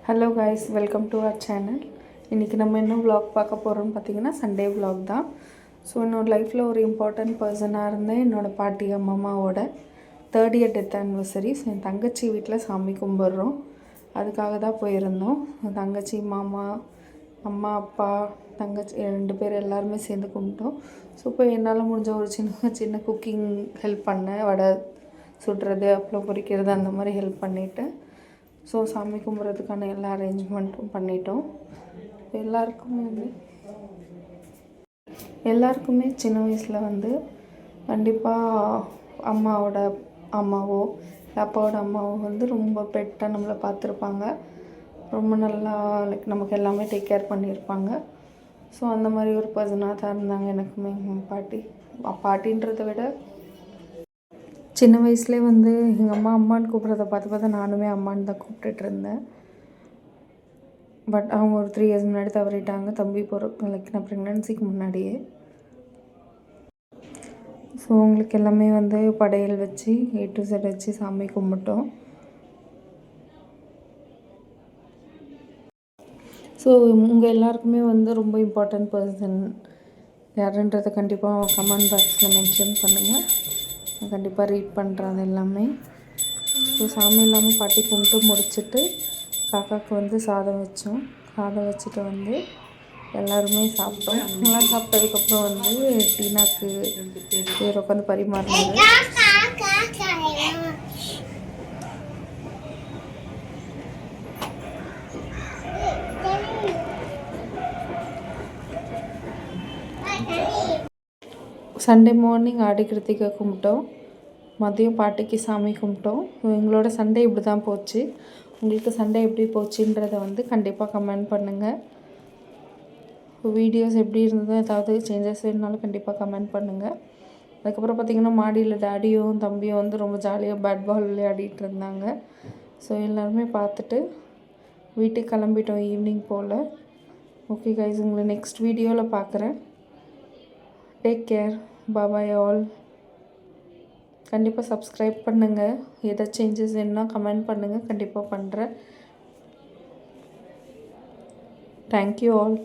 Hello guys, welcome to our channel. இன்றைக்கி நம்ம என்ன விலாக் பார்க்க போகிறோம்னு பார்த்தீங்கன்னா சண்டே விலாக் தான். ஸோ என்னோடய லைஃப்பில் ஒரு இம்பார்ட்டண்ட் பர்சனாக இருந்தேன் என்னோடய பாட்டி அம்மாவோட 3rd year death anniversary. So என் தங்கச்சி வீட்டில் சாமி கும்பிட்றோம், அதுக்காக தான் போயிருந்தோம். என் தங்கச்சி, மாமா, அம்மா, அப்பா, தங்கச்சி 2 பேர் எல்லாருமே சேர்ந்து கும்பிட்டோம். ஸோ இப்போ என்னால் முடிஞ்ச ஒரு சின்ன குக்கிங் ஹெல்ப் பண்ணேன். வடை சுடுறது, அப்பளம் பொரிக்கிறது, அந்த மாதிரி ஹெல்ப் பண்ணிவிட்டு ஸோ சாமி கும்பிட்றதுக்கான எல்லா அரேஞ்ச்மெண்ட்டும் பண்ணிட்டோம். எல்லாருக்குமே சின்ன வயசில் கண்டிப்பாக அம்மாவோ அப்பாவோட அம்மாவோ ரொம்ப பெட்டாக நம்மளை பார்த்துருப்பாங்க. ரொம்ப நல்லா நமக்கு எல்லாமே டேக் கேர் பண்ணியிருப்பாங்க. ஸோ அந்த மாதிரி ஒரு பர்சனாக தான் இருந்தாங்க எனக்குமே பாட்டின்றதை விட சின்ன வயசுலேயே எங்கள் அம்மான்னு கூப்பிட்றத பார்த்து நானுமே அம்மான்னு தான் கூப்பிட்டுட்ருந்தேன். பட் அவங்க ஒரு 3 years முன்னாடி தவறிட்டாங்க, தம்பி நான் ப்ரெக்னன்சிக்கு முன்னாடியே. ஸோ அவங்களுக்கு எல்லாமே படையல் வச்சு A to Z வச்சு சாமி கும்பிட்டோம். ஸோ உங்கள் எல்லாருக்குமே ரொம்ப இம்பார்ட்டண்ட் பர்சன் யாருன்றதை கண்டிப்பாக கமெண்ட் பாக்ஸில் மென்ஷன் பண்ணுங்கள். நான் கண்டிப்பாக ரீட் பண்ணுறேன் எல்லாமே. ஸோ சாமி இல்லாமல் பாட்டி கும்பிட்டு முடிச்சுட்டு காக்காவுக்கு சாதம் வச்சோம். சாதம் வச்சுட்டு எல்லாருமே சாப்பிட்டோம். எல்லாம் சாப்பிட்டதுக்கப்புறம் டீனாக்கு பேர் உட்காந்து பரிமாறினாங்க. சண்டே மார்னிங் ஆடி கிருத்திகை கும்பிட்டோம், மதியம் பாட்டிக்கு சாமி கும்பிட்டோம். எங்களோட சண்டே இப்படி தான் போச்சு. உங்களுக்கு சண்டே எப்படி போச்சுன்றதை கண்டிப்பாக கமெண்ட் பண்ணுங்கள். வீடியோஸ் எப்படி இருந்ததோ ஏதாவது சேஞ்சஸ் வேணுனாலும் கண்டிப்பாக கமெண்ட் பண்ணுங்கள். அதுக்கப்புறம் பார்த்திங்கன்னா மாடியில் டேடியும் தம்பியும் ரொம்ப ஜாலியாக பேட் பால் விளையாடிட்டு இருந்தாங்க. ஸோ எல்லாருமே பார்த்துட்டு வீட்டுக்கு கிளம்பிட்டோம் ஈவினிங் போல். ஓகே கைஸ், உங்களை நெக்ஸ்ட் வீடியோவில் பார்க்குறேன். Take care, bye all. கண்டிப்பாக சப்ஸ்கிரைப் பண்ணுங்கள். எதாவது சேஞ்சஸ் வேணுன்னா கமெண்ட் பண்ணுங்கள், கண்டிப்பாக பண்ணுறேன். Thank you all.